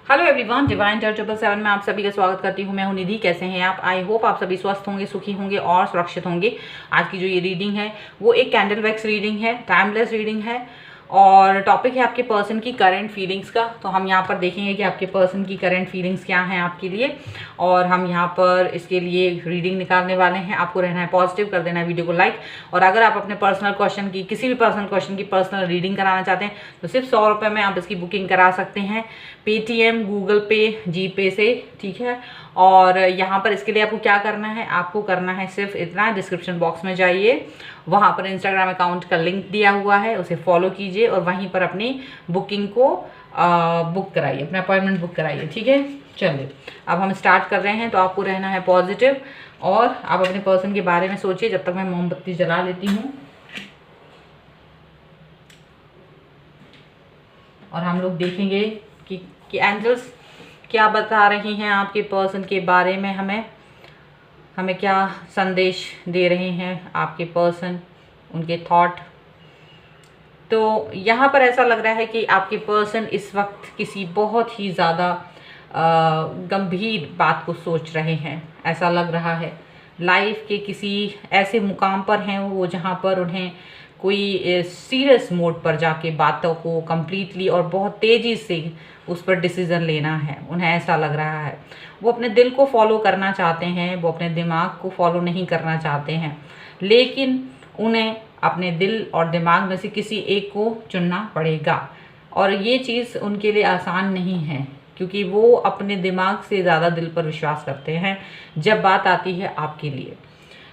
Hello everyone, divine touch 777 में आप सभी का स्वागत करती हूँ। मैं हूँ निधि। कैसे हैं आप? आई होप आप सभी स्वस्थ होंगे, सुखी होंगे और सुरक्षित होंगे। आज की जो ये रीडिंग है वो एक कैंडल वैक्स रीडिंग है, टाइमलेस रीडिंग है और टॉपिक है आपके पर्सन की करंट फीलिंग्स का। तो हम यहाँ पर देखेंगे कि आपके पर्सन की करंट फीलिंग्स क्या हैं आपके लिए, और हम यहाँ पर इसके लिए रीडिंग निकालने वाले हैं। आपको रहना है पॉजिटिव, कर देना है वीडियो को लाइक। और अगर आप अपने पर्सनल क्वेश्चन की, किसी भी पर्सनल क्वेश्चन की पर्सनल रीडिंग कराना चाहते हैं तो सिर्फ 100 रुपये में आप इसकी बुकिंग करा सकते हैं, पेटीएम, गूगल पे, जीपे से, ठीक है। और यहाँ पर इसके लिए आपको क्या करना है, आपको करना है सिर्फ इतना, डिस्क्रिप्शन बॉक्स में जाइए, वहाँ पर इंस्टाग्राम अकाउंट का लिंक दिया हुआ है, उसे फॉलो कीजिए और वहीं पर अपनी बुकिंग को बुक कराइए, अपना अपॉइंटमेंट बुक कराइए, ठीक है। चलिए अब हम स्टार्ट कर रहे हैं। तो आपको रहना है पॉजिटिव और आप अपने पर्सन के बारे में सोचिए जब तक मैं मोमबत्ती जला लेती हूँ। और हम लोग देखेंगे कि एंजल्स क्या बता रही हैं आपके पर्सन के बारे में, हमें क्या संदेश दे रहे हैं आपके पर्सन, उनके थॉट। तो यहाँ पर ऐसा लग रहा है कि आपके पर्सन इस वक्त किसी बहुत ही ज़्यादा गंभीर बात को सोच रहे हैं, ऐसा लग रहा है। लाइफ के किसी ऐसे मुकाम पर हैं वो जहाँ पर उन्हें कोई सीरियस मोड पर जाके बातों को कम्प्लीटली और बहुत तेज़ी से उस पर डिसीज़न लेना है। उन्हें ऐसा लग रहा है वो अपने दिल को फॉलो करना चाहते हैं, वो अपने दिमाग को फॉलो नहीं करना चाहते हैं, लेकिन उन्हें अपने दिल और दिमाग में से किसी एक को चुनना पड़ेगा। और ये चीज़ उनके लिए आसान नहीं है क्योंकि वो अपने दिमाग से ज़्यादा दिल पर विश्वास करते हैं जब बात आती है आपके लिए।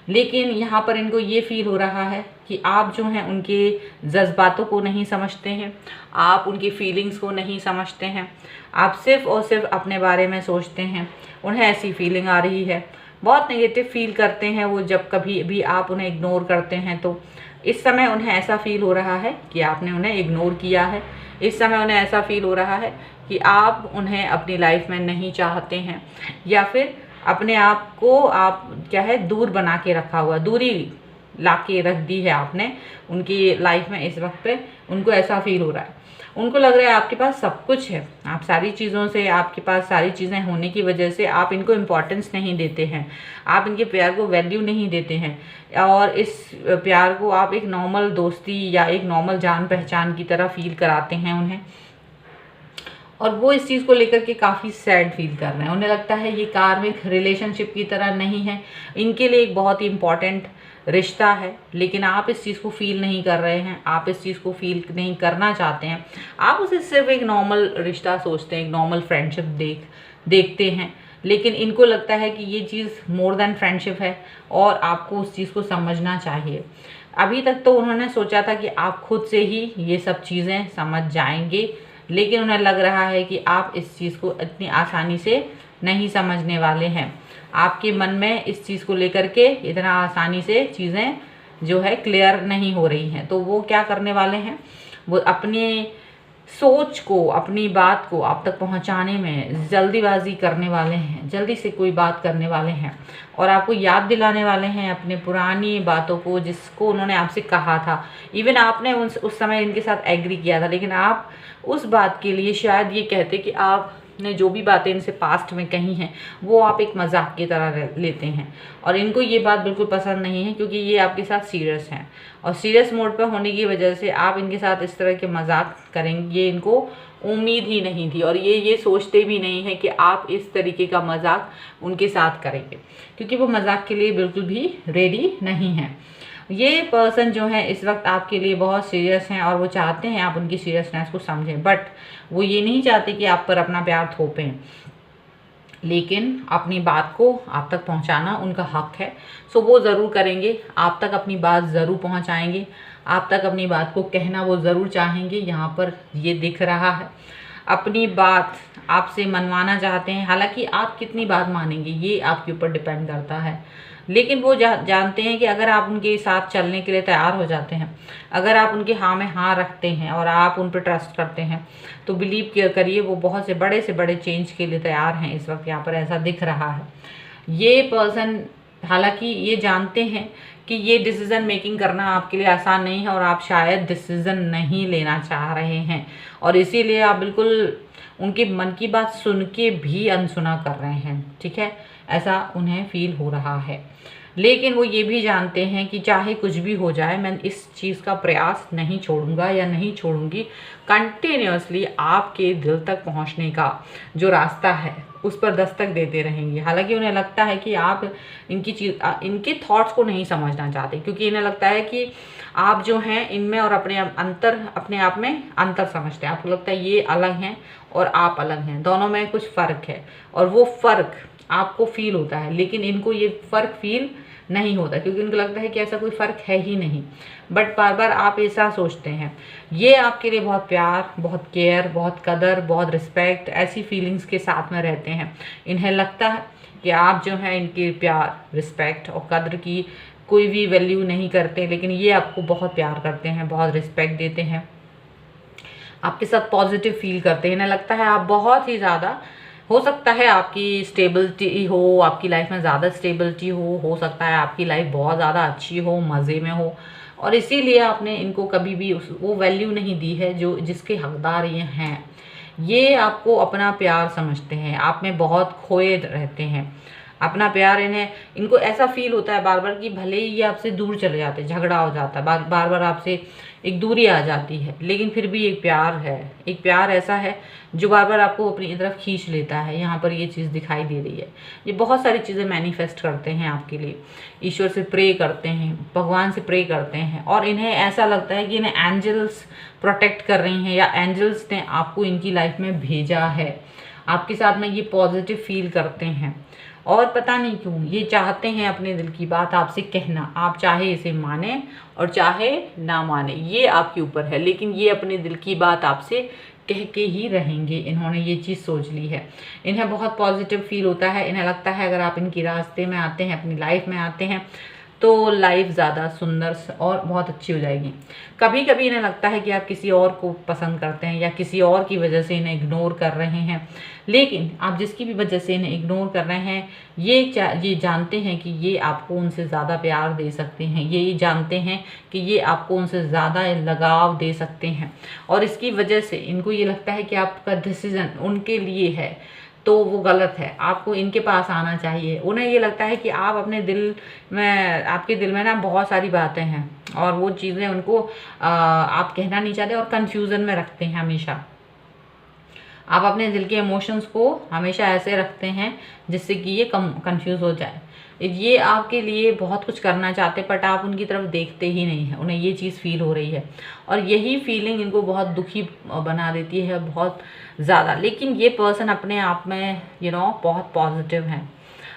लेकिन यहाँ पर इनको ये फील हो रहा है कि आप जो हैं उनके जज्बातों को नहीं समझते हैं, आप उनकी फीलिंग्स को नहीं समझते हैं, आप सिर्फ़ और सिर्फ अपने बारे में सोचते हैं। उन्हें ऐसी फीलिंग आ रही है, बहुत नेगेटिव फील करते हैं वो जब कभी भी आप उन्हें इग्नोर करते हैं। तो इस समय उन्हें ऐसा फील हो रहा है कि आपने उन्हें इग्नोर किया है। इस समय उन्हें ऐसा फील हो रहा है कि आप उन्हें अपनी लाइफ में नहीं चाहते हैं, या फिर अपने आप को आप क्या है दूर बना के रखा हुआ, दूरी ला के रख दी है आपने उनकी लाइफ में। इस वक्त पे उनको ऐसा फील हो रहा है, उनको लग रहा है आपके पास सब कुछ है, आप सारी चीज़ों से, आपके पास सारी चीज़ें होने की वजह से आप इनको इम्पोर्टेंस नहीं देते हैं, आप इनके प्यार को वैल्यू नहीं देते हैं, और इस प्यार को आप एक नॉर्मल दोस्ती या एक नॉर्मल जान पहचान की तरह फील कराते हैं उन्हें। और वो इस चीज़ को लेकर के काफ़ी सैड फील कर रहे हैं। उन्हें लगता है ये कार्मिक रिलेशनशिप की तरह नहीं है, इनके लिए एक बहुत ही इम्पॉर्टेंट रिश्ता है, लेकिन आप इस चीज़ को फील नहीं कर रहे हैं, आप इस चीज़ को फील नहीं करना चाहते हैं। आप उसे सिर्फ एक नॉर्मल रिश्ता सोचते हैं, एक नॉर्मल फ्रेंडशिप देखते हैं, लेकिन इनको लगता है कि ये चीज़ मोर देन फ्रेंडशिप है और आपको उस चीज़ को समझना चाहिए। अभी तक तो उन्होंने सोचा था कि आप खुद से ही ये सब चीज़ें समझ जाएंगे, लेकिन उन्हें लग रहा है कि आप इस चीज़ को इतनी आसानी से नहीं समझने वाले हैं। आपके मन में इस चीज़ को लेकर के इतना आसानी से चीज़ें जो है क्लियर नहीं हो रही हैं। तो वो क्या करने वाले हैं, वो अपनी सोच को, अपनी बात को आप तक पहुंचाने में जल्दीबाजी करने वाले हैं, जल्दी से कोई बात करने वाले हैं और आपको याद दिलाने वाले हैं अपने पुरानी बातों को जिसको उन्होंने आपसे कहा था। इवन आपने उस समय इनके साथ एग्री किया था, लेकिन आप उस बात के लिए शायद ये कहते कि आपने जो भी बातें इनसे पास्ट में कही हैं वो आप एक मजाक की तरह लेते हैं, और इनको ये बात बिल्कुल पसंद नहीं है क्योंकि ये आपके साथ सीरियस हैं, और सीरियस मोड पर होने की वजह से आप इनके साथ इस तरह के मजाक करेंगे, ये इनको उम्मीद ही नहीं थी, और ये सोचते भी नहीं है कि आप इस तरीके का मजाक उनके साथ करेंगे, क्योंकि वो मजाक के लिए बिल्कुल भी रेडी नहीं है। ये पर्सन जो है इस वक्त आपके लिए बहुत सीरियस हैं और वो चाहते हैं आप उनकी सीरियसनेस को समझें, बट वो ये नहीं चाहते कि आप पर अपना प्यार थोपें, लेकिन अपनी बात को आप तक पहुंचाना उनका हक है। सो वो ज़रूर करेंगे, आप तक अपनी बात ज़रूर पहुंचाएंगे, आप तक अपनी बात को कहना वो ज़रूर चाहेंगे। यहाँ पर ये दिख रहा है अपनी बात आपसे मनवाना चाहते हैं, हालांकि आप कितनी बात मानेंगे ये आपके ऊपर डिपेंड करता है, लेकिन वो जानते हैं कि अगर आप उनके साथ चलने के लिए तैयार हो जाते हैं, अगर आप उनके हाँ में हाँ रखते हैं और आप उन पर ट्रस्ट करते हैं, तो बिलीव करिए वो बहुत से बड़े चेंज के लिए तैयार हैं। इस वक्त यहाँ पर ऐसा दिख रहा है। ये पर्सन हालांकि ये जानते हैं कि ये डिसीज़न मेकिंग करना आपके लिए आसान नहीं है और आप शायद डिसीज़न नहीं लेना चाह रहे हैं और इसीलिए आप बिल्कुल उनके मन की बात सुन के भी अनसुना कर रहे हैं, ठीक है, ऐसा उन्हें फील हो रहा है। लेकिन वो ये भी जानते हैं कि चाहे कुछ भी हो जाए मैं इस चीज़ का प्रयास नहीं छोड़ूंगा या नहीं छोड़ूंगी। कंटिन्यूअसली आपके दिल तक पहुंचने का जो रास्ता है उस पर दस्तक देते रहेंगे। हालांकि उन्हें लगता है कि आप इनके थॉट्स को नहीं समझना चाहते, क्योंकि इन्हें लगता है कि आप जो हैं इनमें और अपने आप में अंतर समझते हैं। आपको लगता है ये अलग हैं और आप अलग हैं, दोनों में कुछ फ़र्क है और वो फ़र्क आपको फील होता है, लेकिन इनको ये फ़र्क फील नहीं होता क्योंकि उनको लगता है कि ऐसा कोई फ़र्क है ही नहीं। बट बार बार आप ऐसा सोचते हैं। ये आपके लिए बहुत प्यार, बहुत केयर, बहुत कदर, बहुत रिस्पेक्ट, ऐसी फीलिंग्स के साथ में रहते हैं। इन्हें लगता है कि आप जो हैं इनके प्यार, रिस्पेक्ट और कदर की कोई भी वैल्यू नहीं करते, लेकिन ये आपको बहुत प्यार करते हैं, बहुत रिस्पेक्ट देते हैं, आपके साथ पॉजिटिव फील करते हैं। इन्हें लगता है आप बहुत ही ज़्यादा, हो सकता है आपकी स्टेबिलिटी हो, आपकी लाइफ में ज़्यादा स्टेबिलिटी हो सकता है आपकी लाइफ बहुत ज़्यादा अच्छी हो, मज़े में हो, और इसीलिए आपने इनको कभी भी वो वैल्यू नहीं दी है जो जिसके हकदार ये हैं। ये आपको अपना प्यार समझते हैं, आप में बहुत खोए रहते हैं अपना प्यार। इनको ऐसा फील होता है बार बार कि भले ही ये आपसे दूर चले जाते हैं, झगड़ा हो जाता है, बार बार आपसे एक दूरी आ जाती है, लेकिन फिर भी एक प्यार है, एक प्यार ऐसा है जो बार बार आपको अपनी तरफ खींच लेता है। यहाँ पर ये चीज़ दिखाई दे रही है। ये बहुत सारी चीज़ें मैनिफेस्ट करते हैं आपके लिए, ईश्वर से प्रे करते हैं, भगवान से प्रे करते हैं, और इन्हें ऐसा लगता है कि इन्हें एंजल्स प्रोटेक्ट कर रही हैं या एंजल्स ने आपको इनकी लाइफ में भेजा है। आपके साथ में ये पॉजिटिव फील करते हैं और पता नहीं क्यों ये चाहते हैं अपने दिल की बात आपसे कहना। आप चाहे इसे माने और चाहे ना माने, ये आपके ऊपर है, लेकिन ये अपने दिल की बात आपसे कह के ही रहेंगे। इन्होंने ये चीज़ सोच ली है। इन्हें बहुत पॉजिटिव फील होता है। इन्हें लगता है अगर आप इनके रास्ते में आते हैं, अपनी लाइफ में आते हैं, तो लाइफ ज़्यादा सुंदर और बहुत अच्छी हो जाएगी। कभी कभी इन्हें लगता है कि आप किसी और को पसंद करते हैं या किसी और की वजह से इन्हें इग्नोर कर रहे हैं, लेकिन आप जिसकी भी वजह से इन्हें इग्नोर कर रहे हैं ये जानते हैं कि ये आपको उनसे ज़्यादा प्यार दे सकते हैं, ये जानते हैं कि ये आपको उनसे ज़्यादा लगाव दे सकते हैं, और इसकी वजह से इनको ये लगता है कि आपका डिसीज़न उनके लिए है तो वो गलत है, आपको इनके पास आना चाहिए। उन्हें ये लगता है कि आप अपने दिल में, आपके दिल में ना बहुत सारी बातें हैं और वो चीज़ें उनको आप कहना नहीं चाहते और कंफ्यूजन में रखते हैं हमेशा। आप अपने दिल के इमोशंस को हमेशा ऐसे रखते हैं जिससे कि ये कंफ्यूज हो जाए। ये आपके लिए बहुत कुछ करना चाहते हैं बट आप उनकी तरफ देखते ही नहीं हैं। उन्हें ये चीज़ फील हो रही है और यही फीलिंग इनको बहुत दुखी बना देती है, बहुत ज़्यादा। लेकिन ये पर्सन अपने आप में बहुत पॉजिटिव हैं।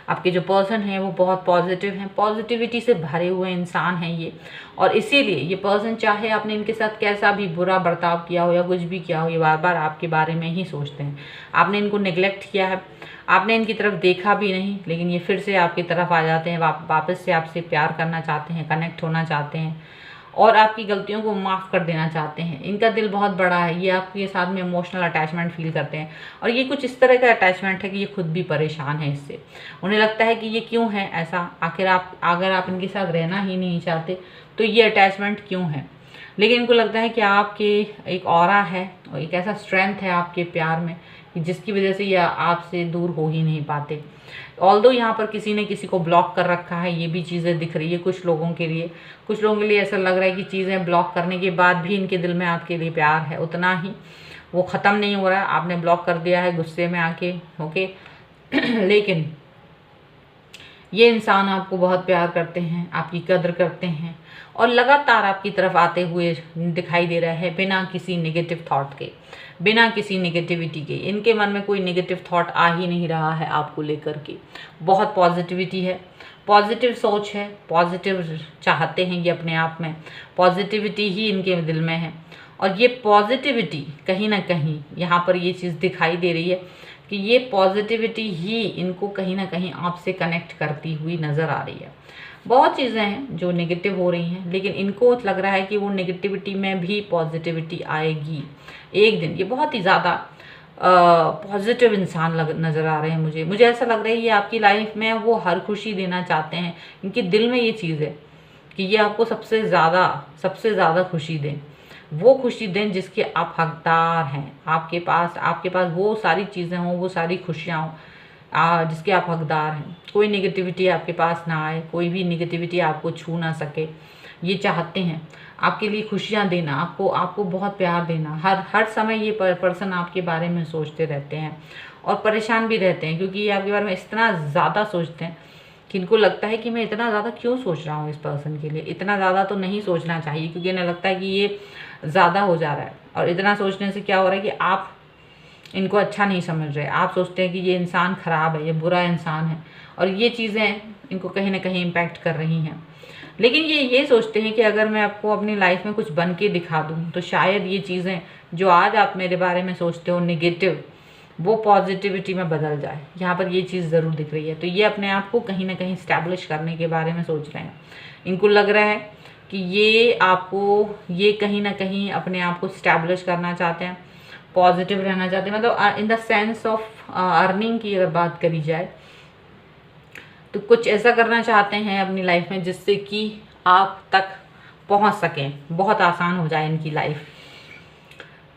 आपके जो पर्सन हैं वो बहुत पॉजिटिव हैं, पॉजिटिविटी से भरे हुए इंसान हैं ये, और इसीलिए ये पर्सन चाहे आपने इनके साथ कैसा भी बुरा बर्ताव किया हो या कुछ भी किया हो, ये बार बार आपके बारे में ही सोचते हैं। आपने इनको नेग्लेक्ट किया है, आपने इनकी तरफ देखा भी नहीं, लेकिन ये फिर से आपकी तरफ आ जाते हैं, वापस से आपसे प्यार करना चाहते हैं, कनेक्ट होना चाहते हैं और आपकी गलतियों को माफ़ कर देना चाहते हैं। इनका दिल बहुत बड़ा है, ये आपके साथ में इमोशनल अटैचमेंट फील करते हैं और ये कुछ इस तरह का अटैचमेंट है कि ये खुद भी परेशान है इससे। उन्हें लगता है कि ये क्यों है ऐसा, आखिर अगर आप इनके साथ रहना ही नहीं चाहते तो ये अटैचमेंट क्यों है। लेकिन इनको लगता है कि आपके एक ऑरा है और एक ऐसा स्ट्रेंथ है आपके प्यार में कि जिसकी वजह से ये आपसे दूर हो ही नहीं पाते। ऑल्दो यहाँ पर किसी ने किसी को ब्लॉक कर रखा है, ये भी चीज़ें दिख रही है कुछ लोगों के लिए। कुछ लोगों के लिए ऐसा लग रहा है कि चीज़ें ब्लॉक करने के बाद भी इनके दिल में आपके लिए प्यार है उतना ही, वो ख़त्म नहीं हो रहा है। आपने ब्लॉक कर दिया है गुस्से में आके, ओके लेकिन ये इंसान आपको बहुत प्यार करते हैं, आपकी कदर करते हैं और लगातार आपकी तरफ आते हुए दिखाई दे रहा है बिना किसी नेगेटिव थॉट के, बिना किसी नेगेटिविटी के। इनके मन में कोई नेगेटिव थॉट आ ही नहीं रहा है आपको लेकर के। बहुत पॉजिटिविटी है, पॉजिटिव सोच है, पॉजिटिव चाहते हैं ये अपने आप में, पॉजिटिविटी ही इनके दिल में है। और ये पॉजिटिविटी कहीं ना कहीं यहाँ पर ये चीज़ दिखाई दे रही है कि ये पॉजिटिविटी ही इनको कहीं ना कहीं आपसे कनेक्ट करती हुई नज़र आ रही है। बहुत चीज़ें हैं जो नेगेटिव हो रही हैं, लेकिन इनको लग रहा है कि वो नेगेटिविटी में भी पॉजिटिविटी आएगी एक दिन। ये बहुत ही ज़्यादा पॉजिटिव इंसान नज़र आ रहे हैं मुझे ऐसा लग रहा है ये आपकी लाइफ में वो हर खुशी देना चाहते हैं। इनके दिल में ये चीज़ है कि ये आपको सबसे ज़्यादा खुशी दें, वो खुशी दें जिसके आप हकदार हैं। आपके पास वो सारी चीज़ें हों, वो सारी खुशियाँ हों जिसके आप हकदार हैं। कोई नेगेटिविटी आपके पास ना आए, कोई भी नेगेटिविटी आपको छू ना सके, ये चाहते हैं आपके लिए खुशियाँ देना, आपको बहुत प्यार देना। हर समय ये पर्सन आपके बारे में सोचते रहते हैं और परेशान भी रहते हैं, क्योंकि ये आपके बारे में इतना ज़्यादा सोचते हैं कि इनको लगता है कि मैं इतना ज़्यादा क्यों सोच रहा हूँ इस पर्सन के लिए। इतना ज़्यादा तो नहीं सोचना चाहिए, क्योंकि इन्हें लगता है कि ये ज़्यादा हो जा रहा है। और इतना सोचने से क्या हो रहा है कि आप इनको अच्छा नहीं समझ रहे। आप सोचते हैं कि ये इंसान ख़राब है, ये बुरा इंसान है, और ये चीज़ें इनको कहीं ना कहीं इम्पैक्ट कर रही हैं। लेकिन ये सोचते हैं कि अगर मैं आपको अपनी लाइफ में कुछ बन के दिखा दूँ तो शायद ये चीज़ें जो आज आप मेरे बारे में सोचते हो नेगेटिव, वो पॉजिटिविटी में बदल जाए। यहाँ पर ये चीज़ ज़रूर दिख रही है। तो ये अपने आप को कहीं ना कहीं इस्टेब्लिश करने के बारे में सोच रहे हैं। इनको लग रहा है कि ये कहीं ना कहीं अपने आप को इस्टेब्लिश करना चाहते हैं, पॉजिटिव रहना चाहते हैं। मतलब in the sense of earning की अगर बात करी जाए तो कुछ ऐसा करना चाहते हैं अपनी लाइफ में जिससे कि आप तक पहुंच सकें, बहुत आसान हो जाए इनकी लाइफ।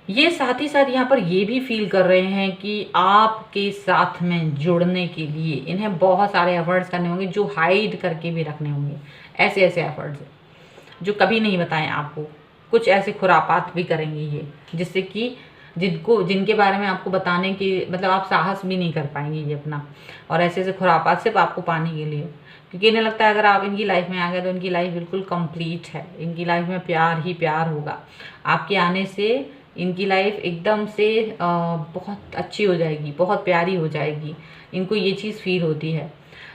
ये साथ ही साथ यहाँ पर ये भी फील कर रहे हैं कि आपके साथ में जुड़ने के लिए इन्हें बहुत सारे एफर्ट्स करने होंगे, जो हाइड करके भी रखने होंगे। ऐसे एफर्ट्स जो कभी नहीं बताएं आपको। कुछ ऐसे खुरापात भी करेंगे ये, जिससे कि जिनके बारे में आपको बताने की मतलब आप साहस भी नहीं कर पाएंगे ये अपना। और ऐसे खुरापात सिर्फ आपको पाने के लिए, क्योंकि इन्हें लगता है अगर आप इनकी लाइफ में आ गए तो इनकी लाइफ बिल्कुल कंप्लीट है। इनकी लाइफ में प्यार ही प्यार होगा। आपके आने से इनकी लाइफ एकदम से बहुत अच्छी हो जाएगी, बहुत प्यारी हो जाएगी। इनको ये चीज़ फील होती है।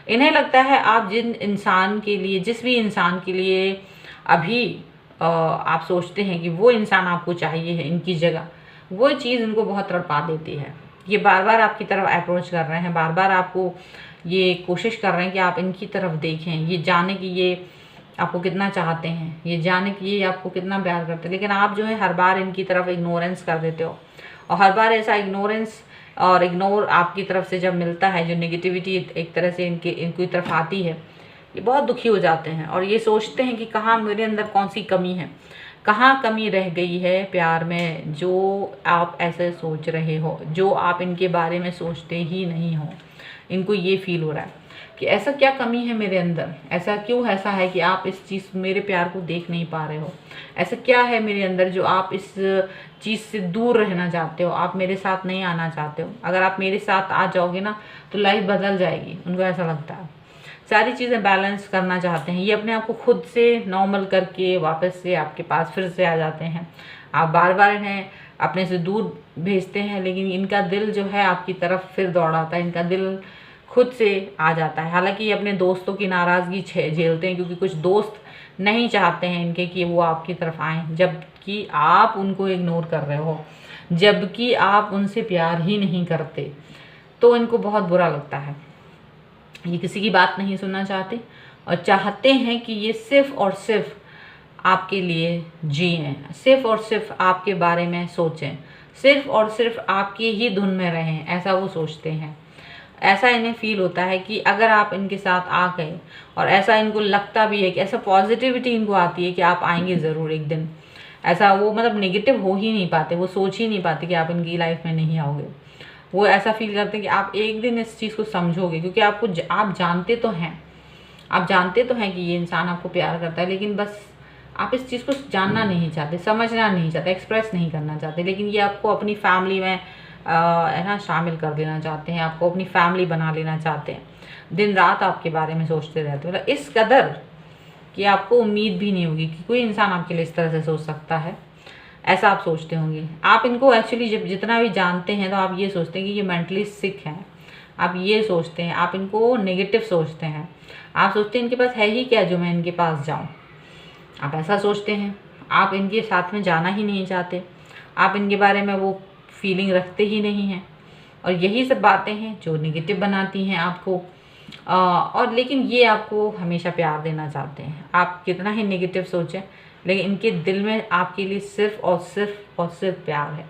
इन्हें लगता है आप जिस भी इंसान के लिए अभी आप सोचते हैं कि वो इंसान आपको चाहिए है इनकी जगह, वो चीज़ इनको बहुत तड़पा देती है। ये बार बार आपकी तरफ अप्रोच कर रहे हैं, बार बार आपको ये कोशिश कर रहे हैं कि आप इनकी तरफ देखें, ये जाने कि ये आपको कितना चाहते हैं, ये जाने कि ये आपको कितना प्यार करते हैं। लेकिन आप जो है हर बार इनकी तरफ इग्नोरेंस कर देते हो। और हर बार ऐसा इग्नोर आपकी तरफ से जब मिलता है, जो नेगेटिविटी एक तरह से इनकी तरफ आती है, ये बहुत दुखी हो जाते हैं और ये सोचते हैं कि कहाँ मेरे अंदर कौन सी कमी है, कहाँ कमी रह गई है प्यार में, जो आप ऐसे सोच रहे हो, जो आप इनके बारे में सोचते ही नहीं हो। इनको ये फील हो रहा है कि ऐसा क्या कमी है मेरे अंदर, ऐसा है कि आप इस चीज़ मेरे प्यार को देख नहीं पा रहे हो। ऐसा क्या है मेरे अंदर जो आप इस चीज़ से दूर रहना चाहते हो, आप मेरे साथ नहीं आना चाहते हो। अगर आप मेरे साथ आ जाओगे ना तो लाइफ बदल जाएगी। उनको ऐसा लगता है। सारी चीज़ें बैलेंस करना चाहते हैं। ये अपने आप को खुद से नॉर्मल करके वापस से आपके पास फिर से आ जाते हैं। आप बार बार इन्हें अपने से दूर भेजते हैं, लेकिन इनका दिल जो है आपकी तरफ फिर दौड़ाता है। इनका दिल खुद से आ जाता है। हालांकि ये अपने दोस्तों की नाराज़गी झेलते हैं, क्योंकि कुछ दोस्त नहीं चाहते हैं इनके कि वो आपकी तरफ आएँ, जबकि आप उनको इग्नोर कर रहे हो, जबकि आप उनसे प्यार ही नहीं करते। तो इनको बहुत बुरा लगता है। ये किसी की बात नहीं सुनना चाहते और चाहते हैं कि ये सिर्फ़ और सिर्फ आपके लिए जिएं, सिर्फ़ और सिर्फ आपके बारे में सोचें, सिर्फ़ और सिर्फ आपकी ही धुन में रहें। ऐसा वो सोचते हैं। ऐसा इन्हें फील होता है कि अगर आप इनके साथ आ गए, और ऐसा इनको लगता भी है कि ऐसा पॉजिटिविटी इनको आती है कि आप आएंगे ज़रूर एक दिन। ऐसा वो मतलब नेगेटिव हो ही नहीं पाते, वो सोच ही नहीं पाते कि आप इनकी लाइफ में नहीं आओगे। वो ऐसा फील करते हैं कि आप एक दिन इस चीज़ को समझोगे, क्योंकि आप जानते तो हैं कि ये इंसान आपको प्यार करता है, लेकिन बस आप इस चीज़ को जानना नहीं चाहते, समझना नहीं चाहते, एक्सप्रेस नहीं करना चाहते। लेकिन ये आपको अपनी फैमिली में है ना शामिल कर देना चाहते हैं, आपको अपनी फैमिली बना लेना चाहते हैं। दिन रात आपके बारे में सोचते रहते हैं, मतलब इस कदर कि आपको उम्मीद भी नहीं होगी कि कोई इंसान आपके लिए इस तरह से सोच सकता है। ऐसा आप सोचते होंगे। आप इनको एक्चुअली जब जितना भी जानते हैं तो आप ये सोचते हैं कि ये मेंटली सिक हैं। आप ये सोचते हैं, आप इनको नेगेटिव सोचते हैं। आप सोचते हैं इनके पास है ही क्या जो मैं इनके पास जाऊं। आप ऐसा सोचते हैं। आप इनके साथ में जाना ही नहीं चाहते। आप इनके बारे में वो फीलिंग रखते ही नहीं हैं। और यही सब बातें हैं जो नेगेटिव बनाती हैं आपको। और लेकिन ये आपको हमेशा प्यार देना चाहते हैं। आप कितना ही नेगेटिव सोचें, लेकिन इनके दिल में आपके लिए सिर्फ और सिर्फ प्यार है।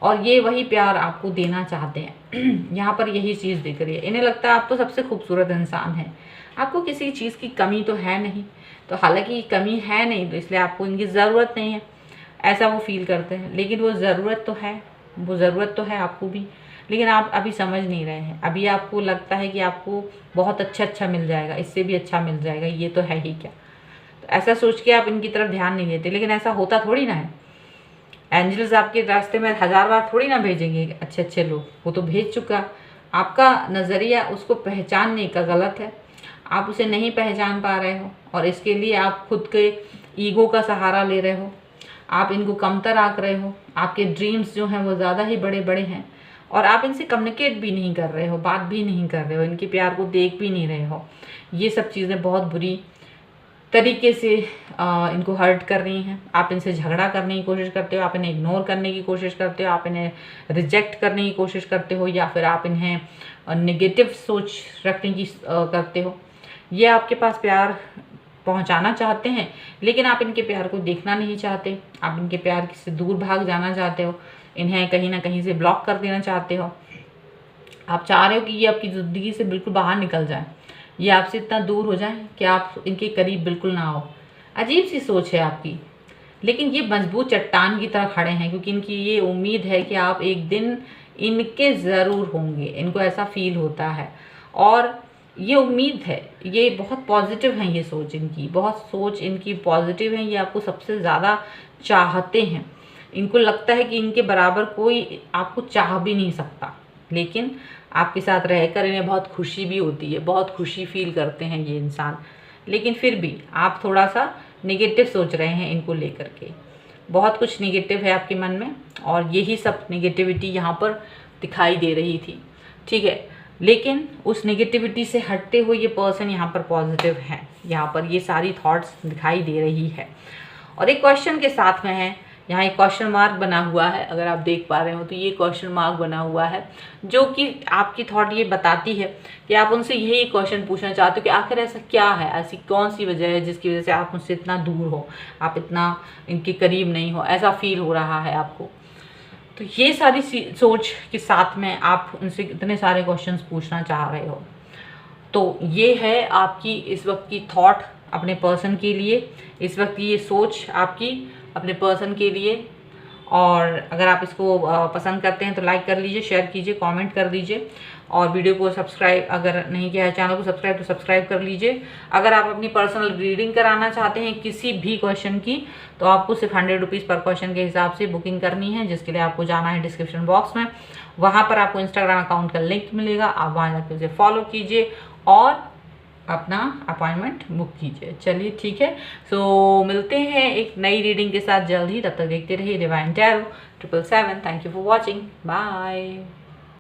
और ये वही प्यार आपको देना चाहते हैं। यहाँ पर यही चीज़ दिख रही है। इन्हें लगता है आप तो सबसे खूबसूरत इंसान हैं, आपको किसी चीज़ की कमी तो है नहीं। तो हालांकि कमी है नहीं तो इसलिए आपको इनकी ज़रूरत नहीं है, ऐसा वो फील करते हैं। लेकिन वो ज़रूरत तो है आपको भी, लेकिन आप अभी समझ नहीं रहे हैं। अभी आपको लगता है कि आपको बहुत अच्छा मिल जाएगा, इससे भी अच्छा मिल जाएगा, ये तो है ही क्या। तो ऐसा सोच के आप इनकी तरफ ध्यान नहीं देते, लेकिन ऐसा होता थोड़ी ना है। एंजल्स आपके रास्ते में 1000 बार थोड़ी ना भेजेंगे अच्छे लोग, वो तो भेज चुका। आपका नज़रिया उसको पहचानने का गलत है, आप उसे नहीं पहचान पा रहे हो और इसके लिए आप खुद के ईगो का सहारा ले रहे हो, आप इनको कमतर आंक रहे हो। आपके ड्रीम्स जो हैं वो ज़्यादा ही बड़े बड़े हैं और आप इनसे कम्युनिकेट भी नहीं कर रहे हो, बात भी नहीं कर रहे हो, इनके प्यार को देख भी नहीं रहे हो। ये सब चीज़ें बहुत बुरी तरीके से इनको हर्ट कर रही हैं। आप इनसे झगड़ा करने की कोशिश करते हो, आप इन्हें इग्नोर करने की कोशिश करते हो, आप इन्हें रिजेक्ट करने की कोशिश करते हो, या फिर आप इन्हें नेगेटिव सोच रखने की करते हो। ये आपके पास प्यार पहुंचाना चाहते हैं, लेकिन आप इनके प्यार को देखना नहीं चाहते। आप इनके प्यार से दूर भाग जाना चाहते हो, इन्हें कहीं ना कहीं से ब्लॉक कर देना चाहते हो। आप चाह रहे हो कि ये आपकी ज़िंदगी से बिल्कुल बाहर निकल जाए, ये आपसे इतना दूर हो जाए कि आप इनके करीब बिल्कुल ना हो। अजीब सी सोच है आपकी, लेकिन ये मजबूत चट्टान की तरह खड़े हैं, क्योंकि इनकी ये उम्मीद है कि आप एक दिन इनके ज़रूर होंगे। इनको ऐसा फील होता है और ये उम्मीद है, ये बहुत पॉजिटिव हैं। ये सोच इनकी पॉजिटिव है। ये आपको सबसे ज़्यादा चाहते हैं। इनको लगता है कि इनके बराबर कोई आपको चाह भी नहीं सकता, लेकिन आपके साथ रहकर इन्हें बहुत खुशी भी होती है, बहुत खुशी फील करते हैं ये इंसान। लेकिन फिर भी आप थोड़ा सा नेगेटिव सोच रहे हैं इनको लेकर के। बहुत कुछ नेगेटिव है आपके मन में और यही सब नेगेटिविटी यहाँ पर दिखाई दे रही थी, ठीक है। लेकिन उस नेगेटिविटी से हटते हुए ये पर्सन यहाँ पर पॉजिटिव है। यहाँ पर ये सारी थॉट्स दिखाई दे रही है और एक क्वेश्चन के साथ में है। यहाँ एक क्वेश्चन मार्क बना हुआ है, अगर आप देख पा रहे हो तो ये क्वेश्चन मार्क बना हुआ है, जो कि आपकी थॉट ये बताती है कि आप उनसे यही क्वेश्चन पूछना चाहते हो कि आखिर ऐसा क्या है, ऐसी कौन सी वजह है जिसकी वजह से आप मुझसे इतना दूर हो, आप इतना इनके करीब नहीं हो, ऐसा फील हो रहा है आपको। तो ये सारी सोच के साथ में आप उनसे इतने सारे क्वेश्चंस पूछना चाह रहे हो। तो ये है आपकी इस वक्त की थॉट अपने पर्सन के लिए, इस वक्त ये सोच आपकी अपने पर्सन के लिए। और अगर आप इसको पसंद करते हैं तो लाइक कर लीजिए, शेयर कीजिए, कमेंट कर दीजिए और वीडियो को सब्सक्राइब अगर नहीं किया है चैनल को सब्सक्राइब तो सब्सक्राइब कर लीजिए। अगर आप अपनी पर्सनल रीडिंग कराना चाहते हैं किसी भी क्वेश्चन की तो आपको सिर्फ 100 रुपीज़ पर क्वेश्चन के हिसाब से बुकिंग करनी है, जिसके लिए आपको जाना है डिस्क्रिप्शन बॉक्स में। वहाँ पर आपको इंस्टाग्राम अकाउंट का लिंक मिलेगा, आप वहाँ जाकर उसे फॉलो कीजिए और अपना अपॉइंटमेंट बुक कीजिए। चलिए ठीक है, सो मिलते हैं एक नई रीडिंग के साथ जल्द ही। तब तक देखते रहिए divine tarot 777। Thank you for watching, bye.